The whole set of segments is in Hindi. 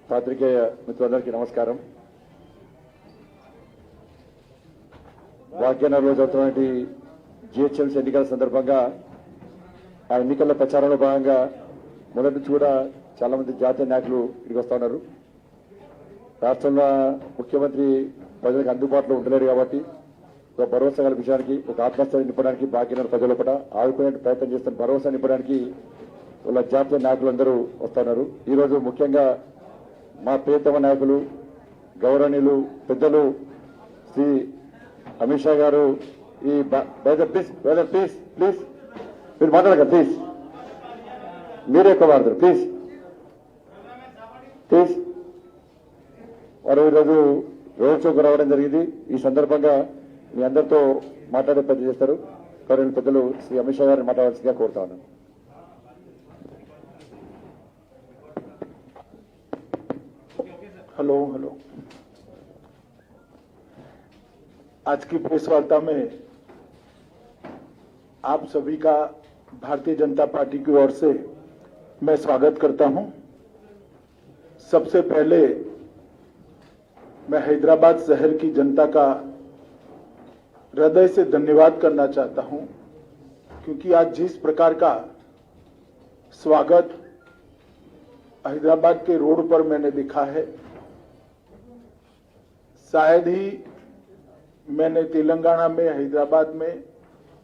పాత్రికేయ మిత్రులందరికీ నమస్కారం. భాగ్యనగర్లో జరుగుతున్నటువంటి జిహెచ్ఎంసీ ఎన్నికల సందర్భంగా ఆ ఎన్నికల ప్రచారంలో భాగంగా మొదటి నుంచి కూడా చాలా మంది జాతీయ నాయకులు ఇక్కడికి వస్తా ఉన్నారు. రాష్ట్రంలో ముఖ్యమంత్రి ప్రజలకు అందుబాటులో ఉండలేరు కాబట్టి ఒక భరోసా కల్పించడానికి, ఒక ఆత్మస్థైర్యం నింపడానికి భాగ్యనగర్ ప్రజల పట్ల ఆదుకునే ప్రయత్నం చేస్తున్న భరోసా నింపడానికి వాళ్ళ జాతీయ నాయకులందరూ వస్తున్నారు. ఈరోజు ముఖ్యంగా మా ప్రియతమ నాయకులు గౌరవనీయులు పెద్దలు శ్రీ అమిత్ షా గారు ఈ ప్లీజ్ మీరు మాట్లాడక ప్లీజ్, మీరే ఎక్కువ మాట్లాడతారు ప్లీజ్ వారు ఈరోజు రోడ్ షోకు రావడం జరిగింది. ఈ సందర్భంగా మీ అందరితో మాట్లాడే ప్రయత్నం చేస్తారు. గౌరవనీయులు పెద్దలు శ్రీ అమిత్ షా గారిని మాట్లాడాల్సిందిగా కోరుతా ఉన్నాను. हेलो आज की प्रेस वार्ता में आप सभी का भारतीय जनता पार्टी की ओर से मैं स्वागत करता हूं. सबसे पहले मैं हैदराबाद शहर की जनता का हृदय से धन्यवाद करना चाहता हूं, क्योंकि आज जिस प्रकार का स्वागत हैदराबाद के रोड पर मैंने देखा है, शायद ही मैंने तेलंगाना में, हैदराबाद में,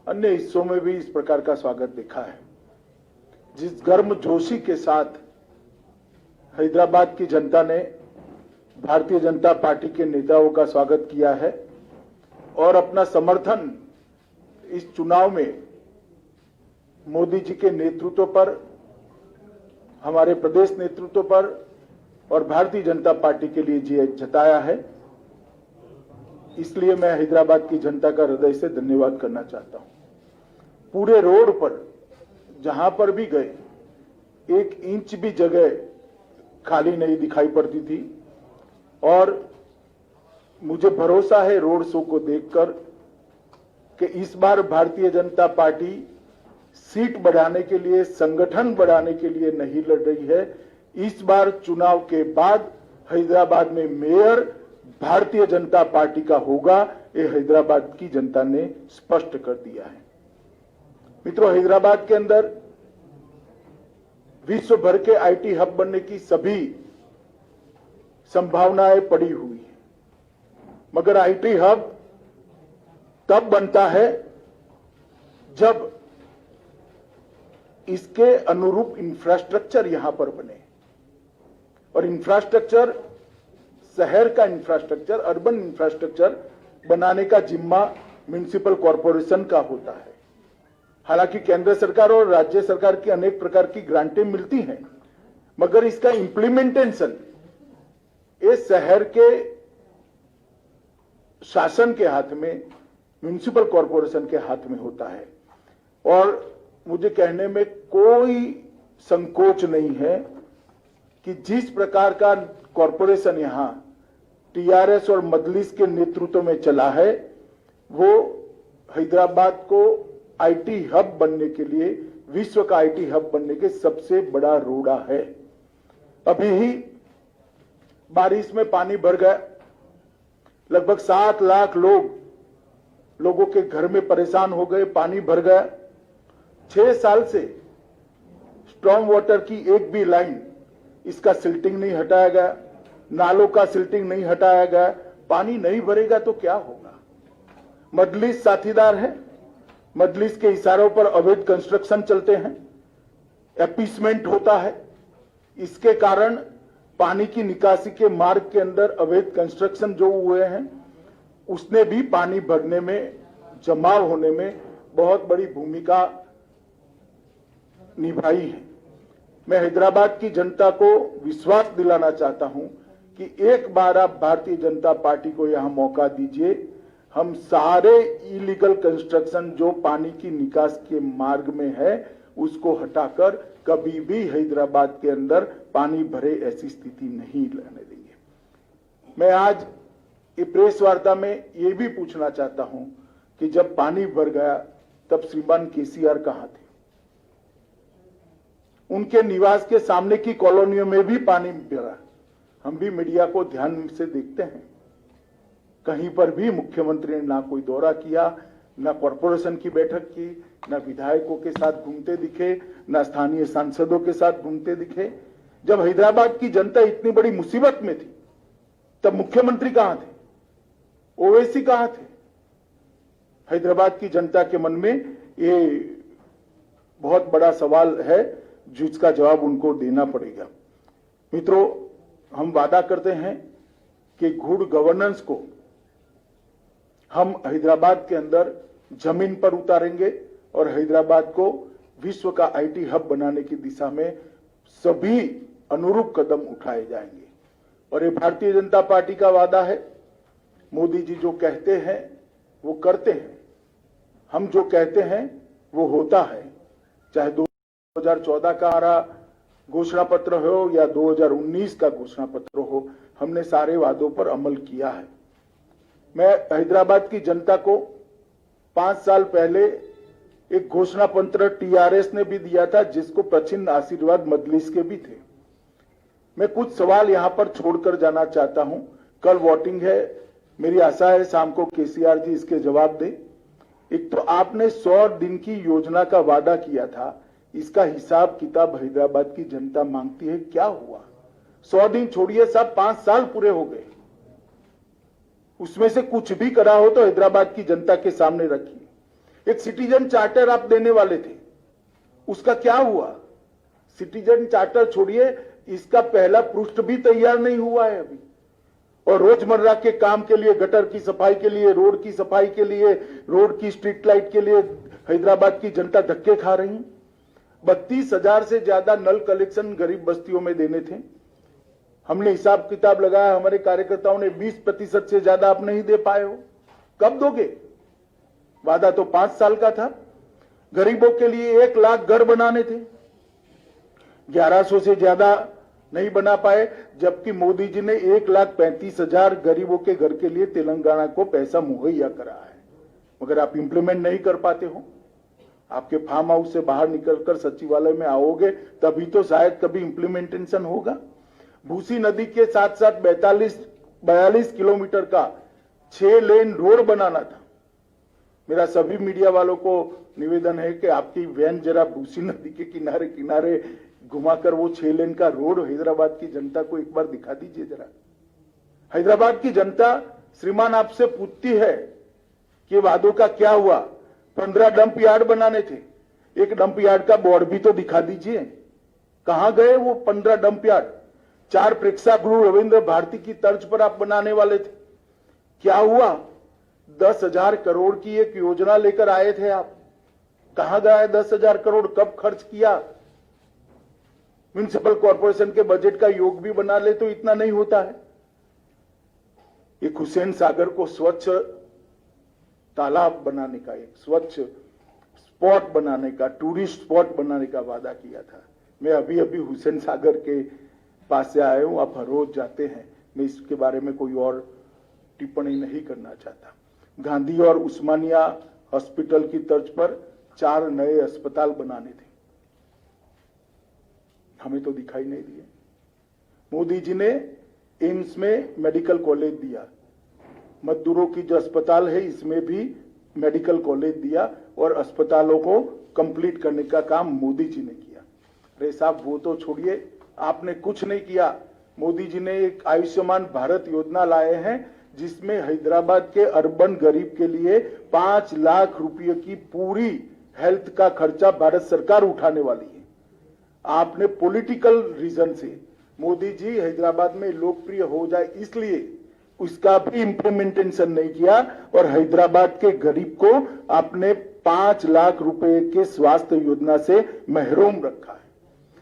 अन्य हिस्सों में भी इस प्रकार का स्वागत देखा है. जिस गर्मजोशी के साथ हैदराबाद की जनता ने भारतीय जनता पार्टी के नेताओं का स्वागत किया है और अपना समर्थन इस चुनाव में मोदी जी के नेतृत्व पर, हमारे प्रदेश नेतृत्व पर और भारतीय जनता पार्टी के लिए जताया है. इसलिए मैं हैदराबाद की जनता का हृदय से धन्यवाद करना चाहता हूं. पूरे रोड पर जहां पर भी गए 1 इंच भी जगह खाली नहीं दिखाई पड़ती थी और मुझे भरोसा है रोड शो को देखकर कि इस बार भारतीय जनता पार्टी सीट बढ़ाने के लिए, संगठन बढ़ाने के लिए नहीं लड़ रही है. इस बार चुनाव के बाद हैदराबाद में मेयर भारतीय जनता पार्टी का होगा, ये हैदराबाद की जनता ने स्पष्ट कर दिया है. मित्रों, हैदराबाद के अंदर विश्व भर के आईटी हब बनने की सभी संभावनाएं पड़ी हुई है, मगर आईटी हब तब बनता है जब इसके अनुरूप इंफ्रास्ट्रक्चर यहां पर बने. और इंफ्रास्ट्रक्चर, शहर का इंफ्रास्ट्रक्चर, अर्बन इंफ्रास्ट्रक्चर बनाने का जिम्मा म्युनिसिपल कॉरपोरेशन का होता है. हालांकि केंद्र सरकार और राज्य सरकार की अनेक प्रकार की ग्रांटें मिलती हैं, मगर इसका इंप्लीमेंटेशन ये शहर के शासन के हाथ में, म्युनिसिपल कॉरपोरेशन के हाथ में होता है. और मुझे कहने में कोई संकोच नहीं है कि जिस प्रकार का कॉरपोरेशन यहां टीआरएस और मजलिस के नेतृत्व में चला है, वो हैदराबाद को आईटी हब बनने के लिए, विश्व का आईटी हब बनने के सबसे बड़ा रोड़ा है. अभी ही बारिश में पानी भर गया, लगभग 7 लाख लोगों के घर में परेशान हो गए, पानी भर गया. 6 साल से स्टॉर्म वाटर की एक भी लाइन, इसका सिल्टिंग नहीं हटाया गया, नालों का सिल्टिंग नहीं हटाया गया. पानी नहीं भरेगा तो क्या होगा? मजलिस साथीदार है, मजलिस के इशारों पर अवैध कंस्ट्रक्शन चलते हैं, एपीसमेंट होता है. इसके कारण पानी की निकासी के मार्ग के अंदर अवैध कंस्ट्रक्शन जो हुए हैं, उसने भी पानी भरने में, जमाव होने में बहुत बड़ी भूमिका निभाई है. मैं हैदराबाद की जनता को विश्वास दिलाना चाहता हूं कि एक बार आप भारतीय जनता पार्टी को यहां मौका दीजिए. हम सारे इलीगल कंस्ट्रक्शन जो पानी की निकास के मार्ग में है, उसको हटाकर कभी भी हैदराबाद के अंदर पानी भरे ऐसी स्थिति नहीं रहने देंगे. मैं आज ये प्रेस वार्ता में ये भी पूछना चाहता हूं कि जब पानी भर गया तब श्रीमान केसीआर कहां थे? उनके निवास के सामने की कॉलोनियों में भी पानी गिरा। हम भी मीडिया को ध्यान से देखते हैं, कहीं पर भी मुख्यमंत्री ने ना कोई दौरा किया, ना कॉरपोरेशन की बैठक की, ना विधायकों के साथ घूमते दिखे, ना स्थानीय सांसदों के साथ घूमते दिखे। जब हैदराबाद की जनता इतनी बड़ी मुसीबत में थी तब मुख्यमंत्री कहां थे, ओवैसी कहां थे? हैदराबाद की जनता के मन में ये बहुत बड़ा सवाल है जिसका जवाब उनको देना पड़ेगा। मित्रों, हम वादा करते हैं कि गुड गवर्नेंस को हम हैदराबाद के अंदर जमीन पर उतारेंगे और हैदराबाद को विश्व का आईटी हब बनाने की दिशा में सभी अनुरूप कदम उठाए जाएंगे। और ये भारतीय जनता पार्टी का वादा है। मोदी जी जो कहते हैं वो करते हैं, हम जो कहते हैं वो होता है। चाहे 2014 का हमारा घोषणा पत्र हो या 2019 का घोषणा पत्र हो, हमने सारे वादों पर अमल किया है। मैं हैदराबाद की जनता को 5 साल पहले एक घोषणा पत्र टीआरएस ने भी दिया था, जिसको प्रचिन्ह आशीर्वाद मजलिस के भी थे। मैं कुछ सवाल यहां पर छोड़कर जाना चाहता हूं। कल वोटिंग है, मेरी आशा है शाम को केसीआर जी इसके जवाब दें। एक तो आपने 100 दिन की योजना का वादा किया था, इसका हिसाब किताब हैदराबाद की जनता मांगती है। क्या हुआ? 100 दिन छोड़िए साहब, 5 साल पूरे हो गए। उसमें से कुछ भी करा हो तो हैदराबाद की जनता के सामने रखिए। एक सिटीजन चार्टर आप देने वाले थे, उसका क्या हुआ? सिटीजन चार्टर छोड़िए, इसका पहला पृष्ठ भी तैयार नहीं हुआ है अभी। और रोजमर्रा के काम के लिए, गटर की सफाई के लिए, रोड की सफाई के लिए, रोड की स्ट्रीट लाइट के लिए हैदराबाद की जनता धक्के खा रही है। 32,000 से ज्यादा नल कलेक्शन गरीब बस्तियों में देने थे। हमने हिसाब किताब लगाया, हमारे कार्यकर्ताओं ने 20% से ज्यादा आप नहीं दे पाए हो। कब दोगे? वादा तो 5 साल का था। गरीबों के लिए 1 लाख घर बनाने थे, 1100 से ज्यादा नहीं बना पाए, जबकि मोदी जी ने 1,35,000 गरीबों के घर के लिए तेलंगाना को पैसा मुहैया करा है। मगर आप इंप्लीमेंट नहीं कर पाते हो। आपके फार्म हाउस से बाहर निकलकर सचिवालय में आओगे तभी तो शायद कभी इंप्लीमेंटेशन होगा। भूसी नदी के साथ साथ 42 किलोमीटर का 6 लेन रोड बनाना था। मेरा सभी मीडिया वालों को निवेदन है कि आपकी वैन जरा भूसी नदी के किनारे किनारे घुमाकर वो 6 लेन का रोड हैदराबाद की जनता को एक बार दिखा दीजिए जरा। हैदराबाद की जनता श्रीमान आपसे पूछती है कि वादों का क्या हुआ। 15 डंप यार्ड बनाने थे, एक डंप यार्ड का बोर्ड भी तो दिखा दीजिए। कहां गए वो 15 डंप यार्ड? 4 प्रेक्षागृह रविंद्र भारती की तर्ज पर आप बनाने वाले थे, क्या हुआ? 10,000 करोड़ की एक योजना लेकर आए थे आप, कहां गया 10,000 करोड़? कब खर्च किया? म्युनिसिपल कॉर्पोरेशन के बजट का योग भी बना ले तो इतना नहीं होता है। एक हुसैन सागर को स्वच्छ तालाब बनाने का, एक स्वच्छ स्पॉट बनाने का, टूरिस्ट स्पॉट बनाने का वादा किया था। मैं अभी अभी हुसैन सागर के पास से आया हूं, आप हर रोज जाते हैं, मैं इसके बारे में कोई और टिप्पणी नहीं करना चाहता। गांधी और उस्मानिया हॉस्पिटल की तर्ज पर 4 नए अस्पताल बनाने थे, हमें तो दिखाई नहीं दिए। मोदी जी ने एम्स में मेडिकल कॉलेज दिया, मजदूरों की जो अस्पताल है इसमें भी मेडिकल कॉलेज दिया और अस्पतालों को कंप्लीट करने का काम मोदी जी ने किया। अरे साहब वो तो छोड़िए, आपने कुछ नहीं किया। मोदी जी ने एक आयुष्मान भारत योजना लाए हैं जिसमें हैदराबाद के अर्बन गरीब के लिए 5 लाख रुपए की पूरी हेल्थ का खर्चा भारत सरकार उठाने वाली है। आपने पॉलिटिकल रीजन से मोदी जी हैदराबाद में लोकप्रिय हो जाए इसलिए उसका भी इंप्लीमेंटेशन नहीं किया और हैदराबाद के गरीब को आपने 5 लाख रुपए के स्वास्थ्य योजना से महरूम रखा है।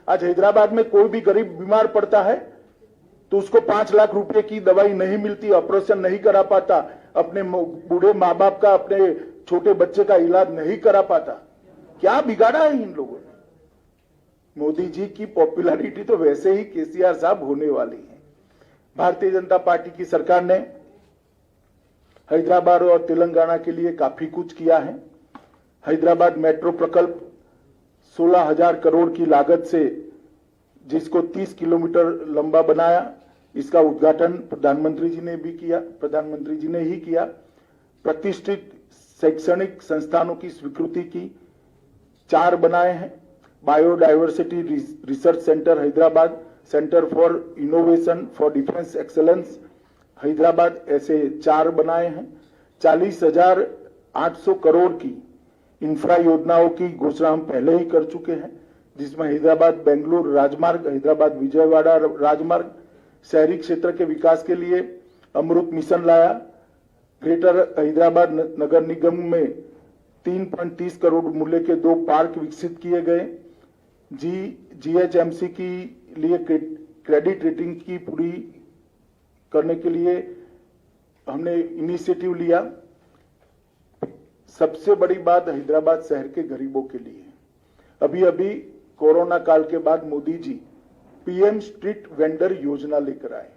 आज हैदराबाद में कोई भी गरीब बीमार पड़ता है तो उसको 5 लाख रुपए की दवाई नहीं मिलती, ऑपरेशन नहीं करा पाता, अपने बूढ़े माँ बाप का, अपने छोटे बच्चे का इलाज नहीं करा पाता। क्या बिगाड़ा है इन लोगों ने? मोदी जी की पॉपुलैरिटी तो वैसे ही केसीआर साहब होने वाली है। भारतीय जनता पार्टी की सरकार ने हैदराबाद और तेलंगाना के लिए काफी कुछ किया है। हैदराबाद मेट्रो प्रकल्प 16,000 करोड़ की लागत से जिसको 30 किलोमीटर लंबा बनाया, इसका उद्घाटन प्रधानमंत्री जी ने ही किया। प्रतिष्ठित शैक्षणिक संस्थानों की स्वीकृति की, 4 बनाए हैं। Biodiversity research centre Hyderabad, centre for innovation for defence excellence Hyderabad, ऐसे 4 बनाए हैं। 40,800 करोड़ की इंफ्रा योजनाओं की घोषणा हम पहले ही कर चुके हैं, जिसमें हैदराबाद बेंगलुरु राजमार्ग, हैदराबाद विजयवाड़ा राजमार्ग, शहरी क्षेत्र के विकास के लिए अमृत मिशन लाया। ग्रेटर हैदराबाद नगर निगम में 3.30 करोड़ मूल्य के 2 पार्क विकसित किए गए। जीएचएमसी की लिए क्रेडिट रेटिंग की पूरी करने के लिए हमने इनिशिएटिव लिया। सबसे बड़ी बात हैदराबाद शहर के गरीबों के लिए, अभी अभी कोरोना काल के बाद Modi ji PM street vendor योजना लेकर आए।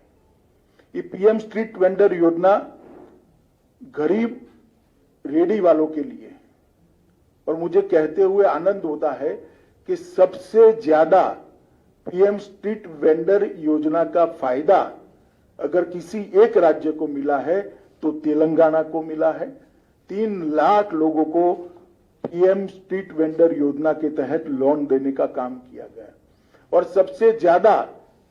ये पीएम स्ट्रीट वेंडर योजना गरीब रेडी वालों के लिए, और मुझे कहते हुए आनंद होता है कि सबसे ज्यादा पीएम स्ट्रीट वेंडर योजना का फायदा अगर किसी एक राज्य को मिला है तो तेलंगाना को मिला है। 3 लाख लोगों को पीएम स्ट्रीट वेंडर योजना के तहत लोन देने का काम किया गया, और सबसे ज्यादा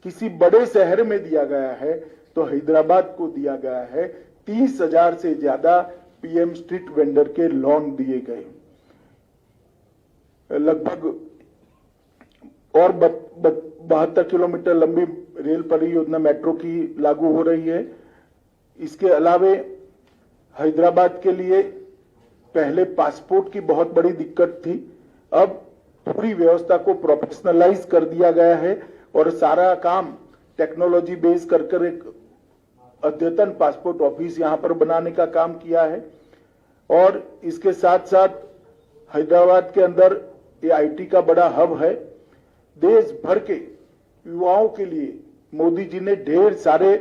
किसी बड़े शहर में दिया गया है तो हैदराबाद को दिया गया है। 30,000 से ज्यादा पीएम स्ट्रीट वेंडर के लोन दिए गए। लगभग और 72 किलोमीटर लंबी रेल परियोजना मेट्रो की लागू हो रही है। इसके अलावे हैदराबाद के लिए पहले पासपोर्ट की बहुत बड़ी दिक्कत थी, अब पूरी व्यवस्था को प्रोफेशनलाइज कर दिया गया है और सारा काम टेक्नोलॉजी बेस कर एक अद्यतन पासपोर्ट ऑफिस यहां पर बनाने का काम किया है। और इसके साथ साथ हैदराबाद के अंदर ये आईटी का बड़ा हब है। देश भर के युवाओं के लिए मोदी जी ने ढेर सारे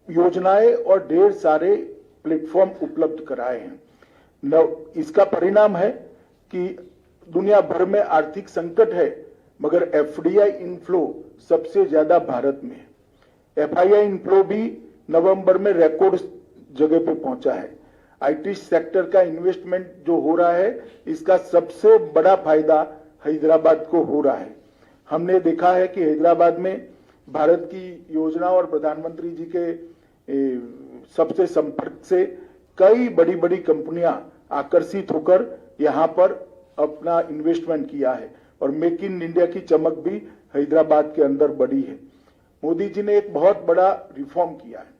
योजनाएं और ढेर सारे प्लेटफॉर्म उपलब्ध कराए हैं। इसका परिणाम है कि दुनिया भर में आर्थिक संकट है, मगर एफडीआई इनफ्लो सबसे ज्यादा भारत में है। एफआईआई इनफ्लो भी नवंबर में रिकॉर्ड जगह पे पहुंचा है। आईटी सेक्टर का इन्वेस्टमेंट जो हो रहा है, इसका सबसे बड़ा फायदा हैदराबाद को हो रहा है। हमने देखा है कि हैदराबाद में भारत की योजना और प्रधानमंत्री जी के सबसे संपर्क से कई बड़ी बड़ी कंपनियां आकर्षित होकर यहां पर अपना इन्वेस्टमेंट किया है, और मेक इन इंडिया की चमक भी हैदराबाद के अंदर बढ़ी है। मोदी जी ने एक बहुत बड़ा रिफॉर्म किया है।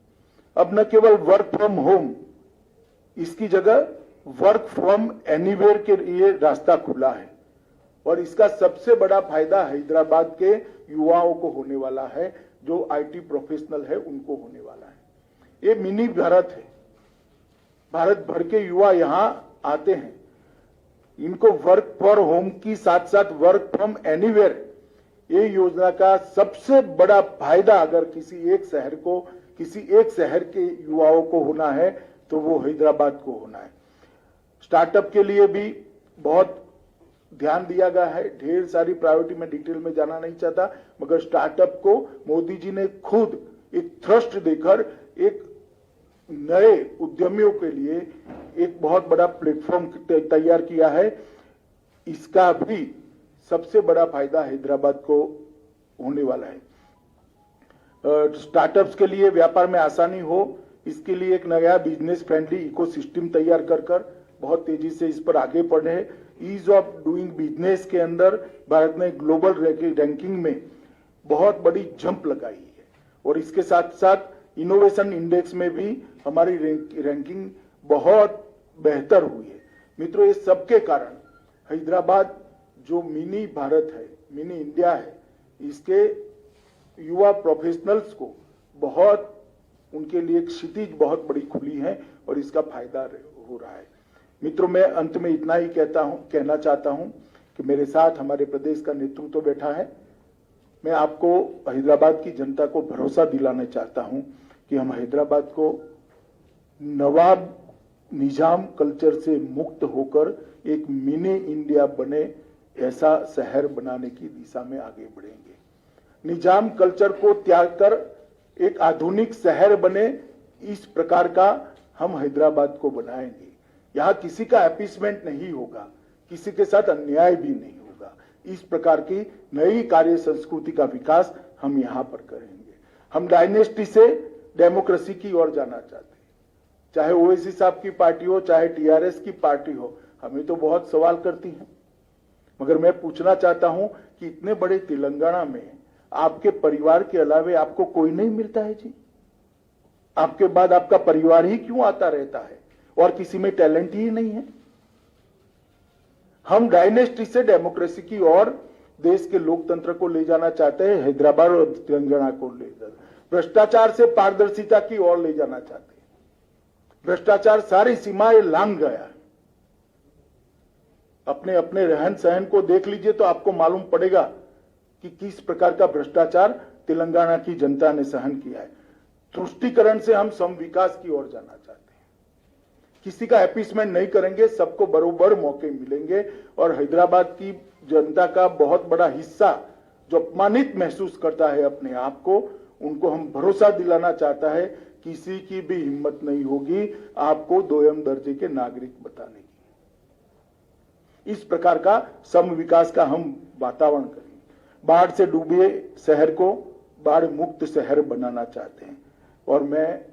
अब न केवल वर्क फ्रॉम होम, इसकी जगह वर्क फ्रॉम एनीवेयर के लिए रास्ता खुला है, और इसका सबसे बड़ा फायदा हैदराबाद के युवाओं को होने वाला है, जो आईटी प्रोफेशनल है उनको होने वाला है। ये मिनी भारत है। भारत भर के युवा यहां आते हैं, इनको वर्क फॉर होम की साथ साथ वर्क फ्रॉम एनीवेयर, ये योजना का सबसे बड़ा फायदा अगर किसी एक शहर के युवाओं को होना है तो वो हैदराबाद को होना है। स्टार्टअप के लिए भी बहुत ध्यान दिया गया है। ढेर सारी प्रायोरिटी में डिटेल में जाना नहीं चाहता, मगर स्टार्टअप को मोदी जी ने खुद एक थ्रस्ट देकर एक नए उद्यमियों के लिए एक बहुत बड़ा प्लेटफॉर्म तैयार किया है। इसका भी सबसे बड़ा फायदा हैदराबाद को होने वाला है। स्टार्टअप्स के लिए व्यापार में आसानी हो, इसके लिए एक नया बिजनेस फ्रेंडली इकोसिस्टम तैयार कर बहुत तेजी से इस पर आगे बढ़े हैं। ईज ऑफ डूइंग बिजनेस के अंदर भारत ने ग्लोबल रैंकिंग में बहुत बड़ी जंप लगाई है, और इसके साथ साथ इनोवेशन इंडेक्स में भी हमारी रैंकिंग बहुत बेहतर हुई है। मित्रों, ये सबके कारण हैदराबाद जो मिनी भारत है, मिनी इंडिया है, इसके युवा प्रोफेशनलस को बहुत, उनके लिए एक क्षितिज बहुत बड़ी खुली है और इसका फायदा हो रहा है। मित्रों, मैं अंत में इतना ही कहना चाहता हूं कि मेरे साथ हमारे प्रदेश का नेतृत्व बैठा है। मैं आपको हैदराबाद की जनता को भरोसा दिलाना चाहता हूं कि हम हैदराबाद को निजाम कल्चर से मुक्त होकर एक मिनी इंडिया बने, ऐसा शहर बनाने की दिशा में आगे बढ़ेंगे। निजाम कल्चर को त्याग कर एक आधुनिक शहर बने, इस प्रकार का हम हैदराबाद को बनाएंगे। यहाँ किसी का अपीसमेंट नहीं होगा, किसी के साथ अन्याय भी नहीं होगा। इस प्रकार की नई कार्य संस्कृति का विकास हम यहाँ पर करेंगे। हम डायनेस्टी से डेमोक्रेसी की ओर जाना चाहते हैं। चाहे ओवैसी साहब की पार्टी हो, चाहे टीआरएस की पार्टी हो, हमें तो बहुत सवाल करती हैं, मगर मैं पूछना चाहता हूं कि इतने बड़े तेलंगाना में आपके परिवार के अलावे आपको कोई नहीं मिलता है जी? आपके बाद आपका परिवार ही क्यों आता रहता है और किसी में टैलेंट ही नहीं है? हम डायनेस्टी से डेमोक्रेसी की ओर देश के लोकतंत्र को ले जाना चाहते हैं, हैदराबाद और तेलंगाना को ले जाना, भ्रष्टाचार से पारदर्शिता की ओर ले जाना चाहते हैं। भ्रष्टाचार सारी सीमाएं लांघ गया है। अपने अपने रहन सहन को देख लीजिए तो आपको मालूम पड़ेगा कि किस प्रकार का भ्रष्टाचार तेलंगाना की जनता ने सहन किया है। तुष्टीकरण से हम सम विकास की ओर जाना चाहते हैं। किसी का अपीसमेंट नहीं करेंगे, सबको बरोबर मौके मिलेंगे। और हैदराबाद की जनता का बहुत बड़ा हिस्सा जो अपमानित महसूस करता है अपने आप को, उनको हम भरोसा दिलाना चाहता है, किसी की भी हिम्मत नहीं होगी आपको दोयम दर्जे के नागरिक बताने की। इस प्रकार का सम विकास का हम वातावरण करेंगे। बाढ़ से डूबे शहर को बाढ़ मुक्त शहर बनाना चाहते हैं। और मैं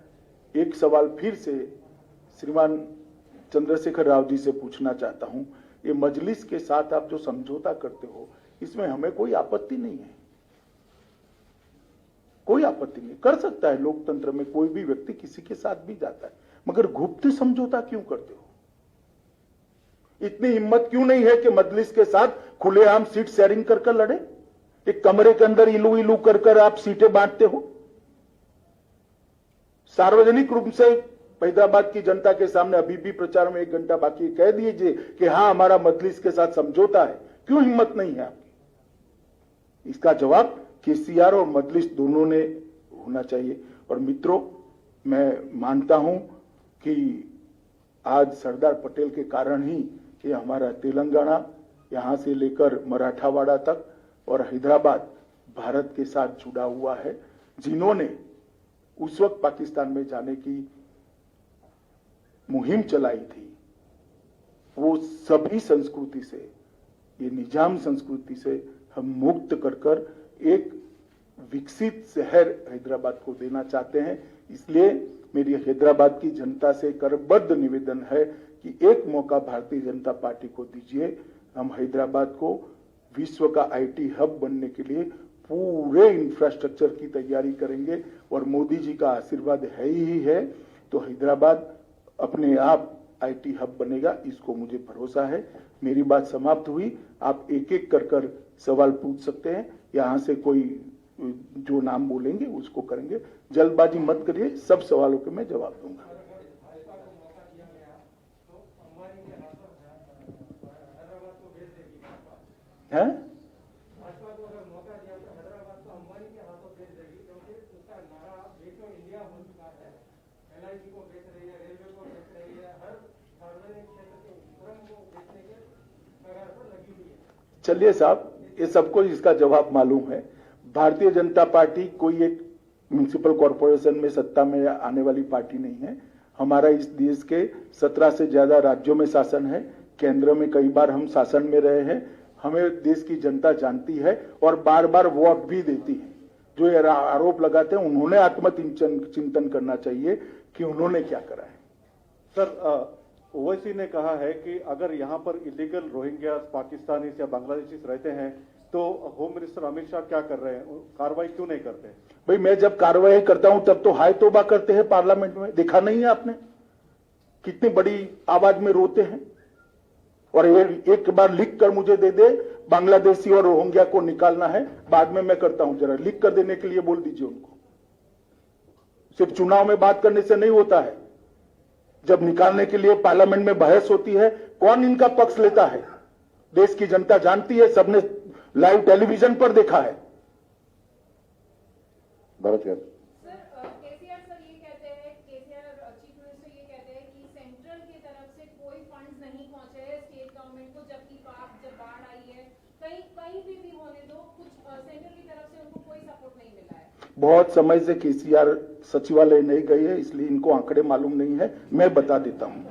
एक सवाल फिर से श्रीमान चंद्रशेखर राव जी से पूछना चाहता हूं, ये मजलिस के साथ आप जो समझौता करते हो, इसमें हमें कोई आपत्ति नहीं है, कोई आपत्ति नहीं। कर सकता है, लोकतंत्र में कोई भी व्यक्ति किसी के साथ भी जाता है, मगर गुप्त समझौता क्यों करते हो? इतनी हिम्मत क्यों नहीं है कि मजलिस के साथ खुलेआम सीट शेयरिंग कर लड़े? एक कमरे के अंदर इलू इलू कर आप सीटें बांटते हो। सार्वजनिक रूप से हैदराबाद की जनता के सामने अभी भी प्रचार में 1 घंटा बाकी कह दीजिए कि हां, हमारा मजलिस के साथ समझौता है। क्यों हिम्मत नहीं है आपकी? इसका जवाब केसीआर और मजलिस दोनों ने होना चाहिए। और मित्रों, मैं मानता हूं कि आज सरदार पटेल के कारण ही ये हमारा तेलंगाना, यहां से लेकर मराठावाड़ा तक और हैदराबाद भारत के साथ जुड़ा हुआ है। जिन्होंने उस वक्त पाकिस्तान में जाने की मुहिम चलाई थी, वो सभी संस्कृति से, ये निजाम संस्कृति से हम मुक्त कर एक विकसित शहर हैदराबाद को देना चाहते हैं। इसलिए मेरी हैदराबाद की जनता से करबद्ध निवेदन है कि एक मौका भारतीय जनता पार्टी को दीजिए। हम हैदराबाद को विश्व का आईटी हब बनने के लिए पूरे इंफ्रास्ट्रक्चर की तैयारी करेंगे और मोदी जी का आशीर्वाद है ही है, तो हैदराबाद अपने आप आईटी हब बनेगा, इसको मुझे भरोसा है। मेरी बात समाप्त हुई। आप एक एक कर सवाल पूछ सकते हैं। यहां से कोई जो नाम बोलेंगे उसको करेंगे। जल्दबाजी मत करिए, सब सवालों के मैं जवाब दूंगा। हैं? चलिए साहब, ये सबको इसका जवाब मालूम है। भारतीय जनता पार्टी कोई एक म्युनिसिपल कॉरपोरेशन में सत्ता में आने वाली पार्टी नहीं है। हमारा इस देश के 17 से ज्यादा राज्यों में शासन है, केंद्र में कई बार हम शासन में रहे हैं। हमें देश की जनता जानती है और बार बार वोट भी देती है। जो ये आरोप लगाते हैं, उन्होंने आत्मचिंतन करना चाहिए कि उन्होंने क्या करा है। सर, ओवैसी ने कहा है कि अगर यहाँ पर इलीगल रोहिंग्या पाकिस्तानी या बांग्लादेशी रहते हैं तो होम मिनिस्टर अमित शाह क्या कर रहे हैं, कार्रवाई क्यों नहीं करते? भाई, मैं जब कार्रवाई करता हूं तब तो हाय तौबा करते हैं पार्लियामेंट में। देखा नहीं है आपने कितनी बड़ी आवाज में रोते हैं? और एक बार लिख कर मुझे दे दे, बांग्लादेशी और रोहिंग्या को निकालना है, बाद में मैं करता हूं। जरा लिख कर देने के लिए बोल दीजिए उनको। सिर्फ चुनाव में बात करने से नहीं होता है। जब निकालने के लिए पार्लियामेंट में बहस होती है, कौन इनका पक्ष लेता है? देश की जनता जानती है, सबने लाइव टेलीविजन पर देखा है। सर, केसीआर सर ये कहते हैं, केसीआर चीफ मिनिस्टर ये कहते हैं कि सेंट्रल के बहुत समय से केसीआर सचिवालय नहीं गए हैं, इसलिए इनको आंकड़े मालूम नहीं है। मैं बता देता हूं,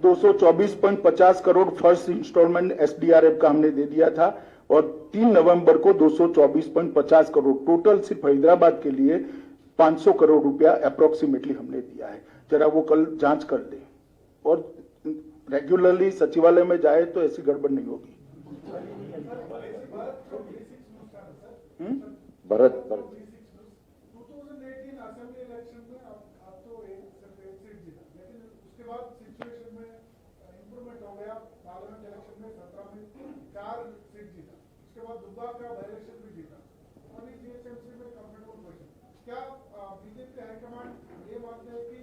224.50 करोड़ फर्स्ट इंस्टॉलमेंट एसडीआरएफ का हमने दे दिया था और 3 नवंबर को 224.50 करोड़ टोटल सिर्फ हैदराबाद के लिए 500 करोड़ रुपया अप्रोक्सीमेटली हमने दिया है। जरा वो कल जांच कर ले और रेगुलरली सचिवालय में जाए तो ऐसी गड़बड़ नहीं होगी। भरत 2018 असेंबली इलेक्शन में आप तो एक सीट जीता, लेकिन उसके बाद सिचुएशन में इंप्रूवमेंट हो गया। पार्लियामेंट इलेक्शन में 17 में 4 सीट जीता, उसके बाद दुब्बा का बाई इलेक्शन भी जीता, अभी जीएचएमसी में कंफर्टेबल पोजीशन। क्या बीजेपी हाईकमांड ये मानते हैं कि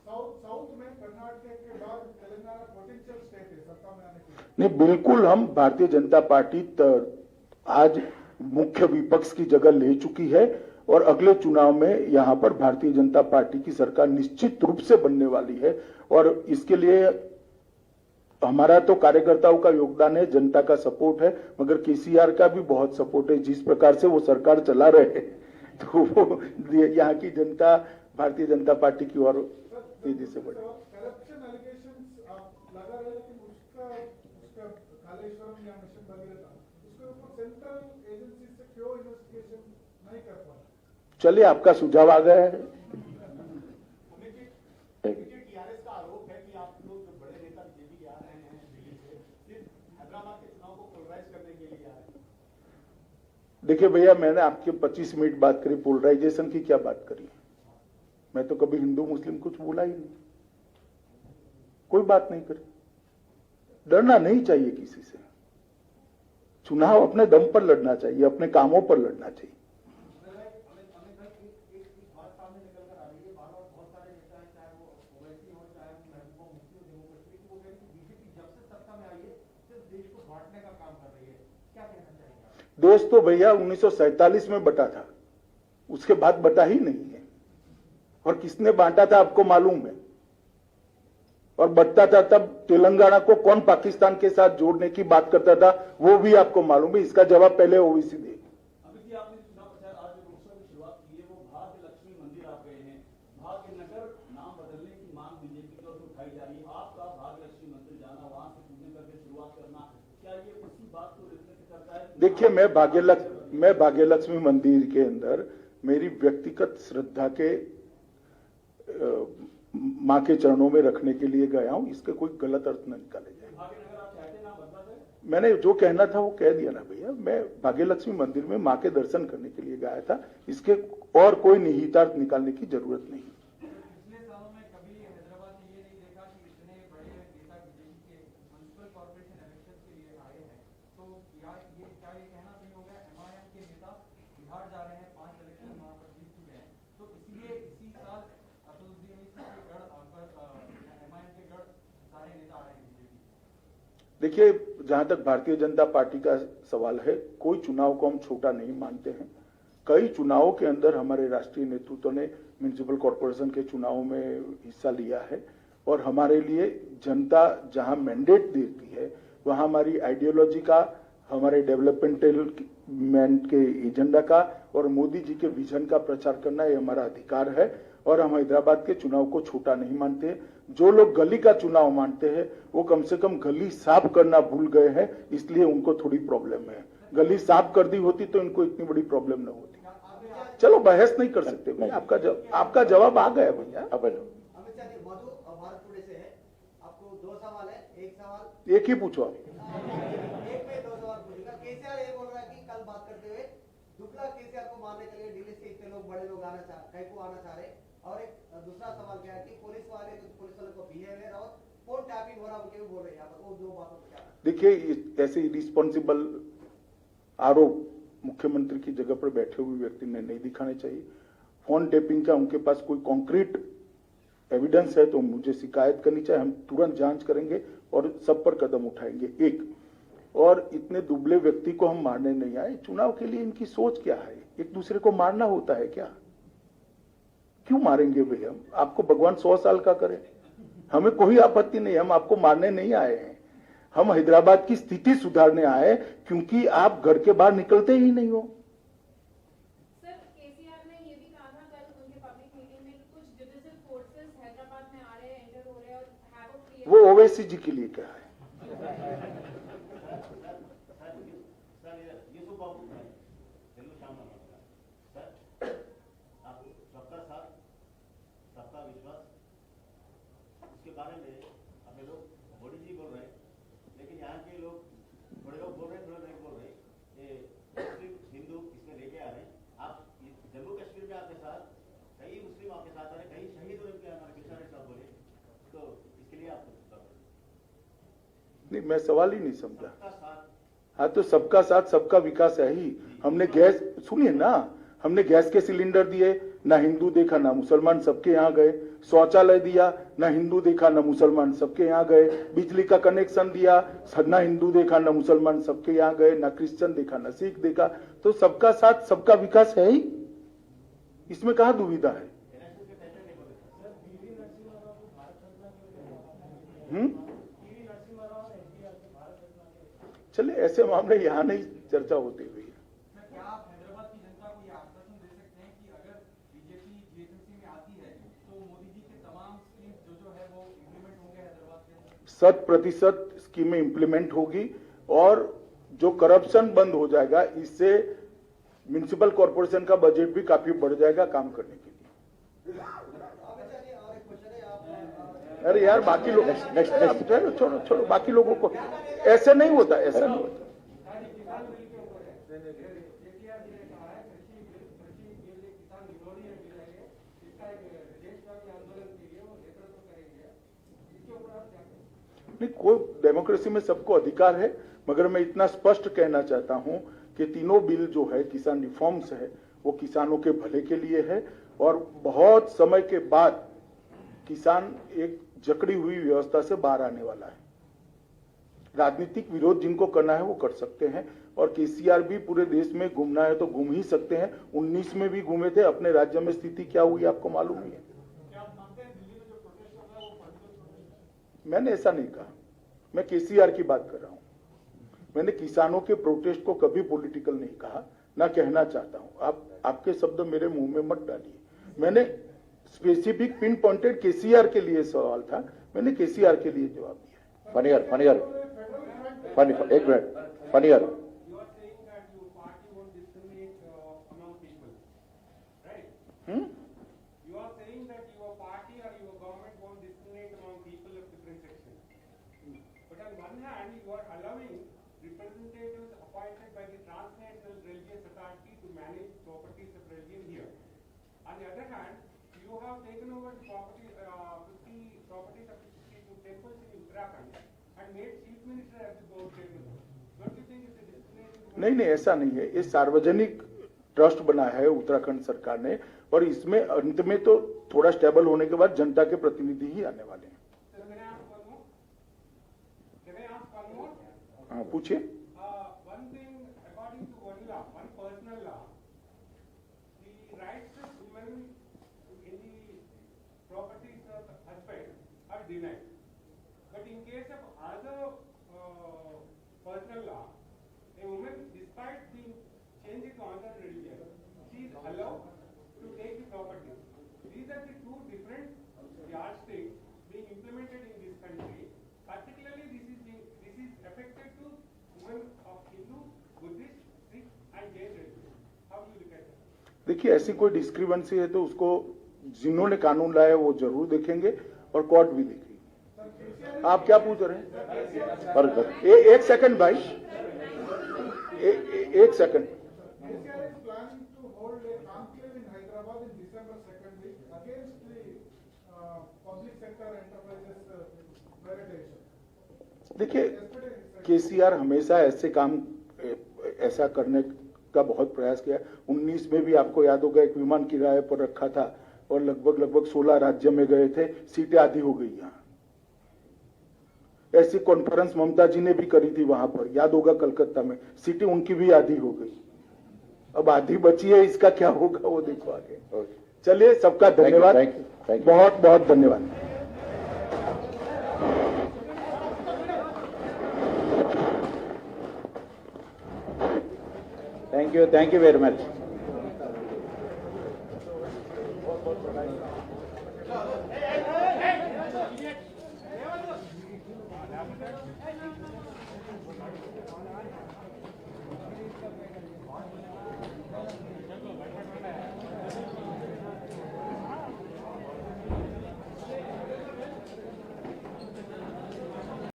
साउथ में कर्नाटक के बाद तेलंगाना पोटेंशियल स्टेट है सत्ता में आने के लिए? नहीं, बिल्कुल। हम भारतीय जनता पार्टी आज मुख्य विपक्ष की जगह ले चुकी है और अगले चुनाव में यहां पर भारतीय जनता पार्टी की सरकार निश्चित रूप से बनने वाली है और इसके लिए हमारा तो कार्यकर्ताओं का योगदान है, जनता का सपोर्ट है, मगर केसीआर का भी बहुत सपोर्ट है। जिस प्रकार से वो सरकार चला रहे हैं तो वो यहाँ की जनता भारतीय जनता पार्टी की ओर तेजी से बढ़ी। करप्शन एलिगेशंस लगा रहे, लेकिन उसका कालेश्वरम या मिशन भगीरथ उसके ऊपर सेंट्रल एजेंसी से क्यों इन्वेस्टिगेशन नहीं कर पा रहा? चलिए, आपका सुझाव आ गया है। टीआरएस का आरोप है कि आप लोग जो बड़े नेता बीजेपी आ रहे हैं दिल्ली से सिर्फ हैदराबाद के चुनाव को पोलराइज करने के लिए आ रहे हैं। देखिए भैया, मैंने आपके 25 मिनट बात करी, पोलराइजेशन की क्या बात करी? मैं तो कभी हिंदू मुस्लिम कुछ बोला ही नहीं, कोई बात नहीं करी। डरना नहीं चाहिए किसी से, चुनाव अपने दम पर लड़ना चाहिए, अपने कामों पर लड़ना चाहिए। देश तो भैया 1947 में बटा था, उसके बाद बटा ही नहीं है। और किसने बांटा था आपको मालूम है? और बटता था तब तेलंगाना को कौन पाकिस्तान के साथ जोड़ने की बात करता था, वो भी आपको मालूम है। इसका जवाब पहले ओवैसी दे। अभी जी आपने चुनाव प्रचार आज जो रोड शो की शुरुआत की है वो भाग्य लक्ष्मी मंदिर आप गए हैं, भाग्य नगर नाम बदलने की मांग बीजेपी की ओर से उठाई जा रही है। आपका भाग्य लक्ष्मी मंदिर जाना, वहां से पूजन करके शुरुआत करना, क्या ये उसी बात को रिफ्लेक्ट करता है? देखिए, मैं भाग्यलक्ष्मी मंदिर के अंदर मेरी व्यक्तिगत श्रद्धा के मां के चरणों में रखने के लिए गया हूं, इसके कोई गलत अर्थ न निकाले जाए। मैंने जो कहना था वो कह दिया ना भैया। मैं भाग्यलक्ष्मी मंदिर में मां के दर्शन करने के लिए गया था, इसके और कोई निहितार्थ निकालने की जरूरत नहीं। पिछले सालों में कभी हैदराबाद ने ये नहीं देखा कि इतने बड़े नेता बीजेपी के म्युनिसिपल कॉर्पोरेशन इलेक्शन के लिए आए हैं, तो क्या ये कहना सही होगा एमआईएम के नेता बिहार जा रहे हैं, 5 इलेक्शन वहां पर जीत चुके हैं, तो इसलिए इसी साल असदुद्दीन ओवैसी के गढ़ एमआईएम के गढ़ सारे नेता आ रहे हैं बीजेपी? देखिए, जहां तक भारतीय जनता पार्टी का सवाल है, कोई चुनाव को हम छोटा नहीं मानते हैं। कई चुनावों के अंदर हमारे राष्ट्रीय नेतृत्व ने म्युनिसिपल कॉर्पोरेशन के चुनाव में हिस्सा लिया है और हमारे लिए जनता जहां मैंडेट देती है वहां हमारी आइडियोलॉजी का, हमारे डेवलपमेंट के एजेंडा का और मोदी जी के विजन का प्रचार करना ये हमारा अधिकार है और हम हैदराबाद के चुनाव को छोटा नहीं मानते। जो लोग गली का चुनाव मानते हैं वो कम से कम गली साफ करना भूल गए हैं, इसलिए उनको थोड़ी प्रॉब्लम है। गली साफ कर दी होती तो इनको इतनी बड़ी प्रॉब्लम न होती। चलो, बहस नहीं कर सकते भैया। आपका जवाब आ गया भैया। अमित शाह जी, मधु भारत टुडे से है, आपको 2 सवाल है। एक सवाल एक ही पूछो। एक में 2 सवाल पूछूंगा। केसीआर ये बोल रहा है कि कल बात करते हुए दुबला केसीआर को मारने के लिए दिल्ली से इतने लोग बड़े लोग आना चाह रहे, और एक दूसरा सवाल क्या है कि पुलिस वाले को बिहेवियर और फोन टैपिंग हो रहा उनके भी बोल रहे हैं यहाँ पर, वो 2 बातों पर क्या? देखिए, ऐसे रिस्पॉन्सिबल आरोप मुख्यमंत्री की जगह पर बैठे हुए व्यक्ति ने नहीं दिखाने चाहिए। फोन टेपिंग का उनके पास कोई कॉन्क्रीट एविडेंस है तो मुझे शिकायत करनी चाहिए, हम तुरंत जांच करेंगे और सब पर कदम उठाएंगे। एक और इतने दुबले व्यक्ति को हम मारने नहीं आए। चुनाव के लिए इनकी सोच क्या है? एक दूसरे को मारना होता है क्या? क्यों मारेंगे भैया? आपको भगवान 100 साल का करे, हमें कोई आपत्ति नहीं, हम आपको मारने नहीं आए हैं। हम हैदराबाद की स्थिति सुधारने आए, क्योंकि आप घर के बाहर निकलते ही नहीं हो। सर, ओवैसी जी के लिए क्या है? सबका साथ सबका विश्वास इसके बारे में अपने लोग मोदी जी बोल रहे हैं, लेकिन यहाँ के लोग थोड़े लोग बोल रहे हैं, थोड़े नहीं बोल रहे। ये मुस्लिम हिंदू इसमें लेके आ रहे हैं। आप जम्मू कश्मीर में आपके साथ कई मुस्लिम आपके साथ आ रहे, कई शहीद हुए के हमारे कृष्णा रेड्डी साहब बोले, तो इसके लिए आप नहीं, मैं सवाल ही नहीं समझा। हाँ, तो सबका साथ सबका विकास है ही। हमने गैस, सुनिए ना, हमने गैस के सिलेंडर दिए, ना हिंदू देखा ना मुसलमान, सबके यहाँ गए। शौचालय दिया, ना हिंदू देखा ना मुसलमान, सबके यहाँ गए। बिजली का कनेक्शन दिया, ना हिंदू देखा ना मुसलमान, सबके यहाँ गए। ना क्रिश्चियन देखा ना सिख देखा। तो सबका साथ सबका विकास है ही, इसमें कहाँ दुविधा है? चले, ऐसे मामले यहाँ नहीं चर्चा होती हुई है। क्या आप हैदराबाद की जनता को यह आश्वासन दे सकते हैं कि अगर बीजेपी जीएचएमसी में आती है तो मोदी जी के तमाम स्कीम जो है वो इम्प्लीमेंट होंगे हैदराबाद के अंदर? 100% स्कीमें इंप्लीमेंट होगी और जो करप्शन बंद हो जाएगा, इससे म्युनिसिपल कॉर्पोरेशन का बजट भी काफी बढ़ जाएगा काम करने के लिए। अरे यार, बाकी लोग छोड़ो छोड़ो, बाकी लोगों को ऐसे नहीं होता, ऐसा नहीं होता। नहीं, कोई डेमोक्रेसी में सबको अधिकार है, मगर मैं इतना स्पष्ट कहना चाहता हूं कि तीनों बिल जो है किसान रिफॉर्म्स है, वो किसानों के भले के लिए है और बहुत समय के बाद किसान एक जकड़ी हुई व्यवस्था से बाहर आने वाला है। राजनीतिक विरोध जिनको करना है वो कर सकते हैं और केसीआर भी पूरे देश में घूमना है तो घूम ही सकते हैं। 19 में भी घूमे थे, अपने राज्य में स्थिति क्या हुई आपको मालूम ही है। मैंने ऐसा नहीं कहा, मैं केसीआर की बात कर रहा हूं। मैंने किसानों के प्रोटेस्ट को कभी पॉलिटिकल नहीं कहा, ना कहना चाहता हूं। आप आपके शब्द मेरे मुंह में मत डालिए। मैंने स्पेसिफिक पिन पॉइंटेड केसीआर के लिए सवाल था, मैंने केसीआर के लिए जवाब दिया। फनियर एक minute, funnier On the other hand, you have taken over the property, 50 properties of 52 temples in Uttarakhand and made chief minister as the board chairman. Don't you think it's a discrimination? नहीं, ऐसा नहीं है। ये सार्वजनिक ट्रस्ट बना है उत्तराखंड सरकार ने और इसमें अंत में तो थोड़ा स्टेबल होने के बाद जनता के प्रतिनिधि ही आने वाले हैं। हाँ, पूछिए। One thing, according to one law, one personal law, the rights of women in the properties of husband are denied. But in case of other personal law, a woman, despite being changed to another religion, she is allowed to take the property. These are the two different yardsticks being implemented in this country. Particularly, this is affected to women of Hindu, Buddhist, Sikh, and Jain religion. How do you look at that? देखिए, ऐसी कोई डिस्क्रिपेंसी है तो उसको जिन्होंने कानून लाया वो जरूर देखेंगे और कोर्ट भी देखेगी। आप क्या पूछ रहे हैं? एक सेकंड भाई, एक सेकंड। देखिए, केसीआर हमेशा ऐसे काम ऐसा करने का बहुत प्रयास किया। 19 में भी आपको याद होगा एक विमान किराए पर रखा था और लगभग 16 राज्य में गए थे, सीटें आधी हो गई। यहाँ ऐसी कॉन्फ्रेंस ममता जी ने भी करी थी, वहां पर याद होगा कलकत्ता में, सीटें उनकी भी आधी हो गई। अब आधी बची है, इसका क्या होगा वो देखो आगे। चलिए, सबका धन्यवाद, बहुत बहुत धन्यवाद। Thank you very much. that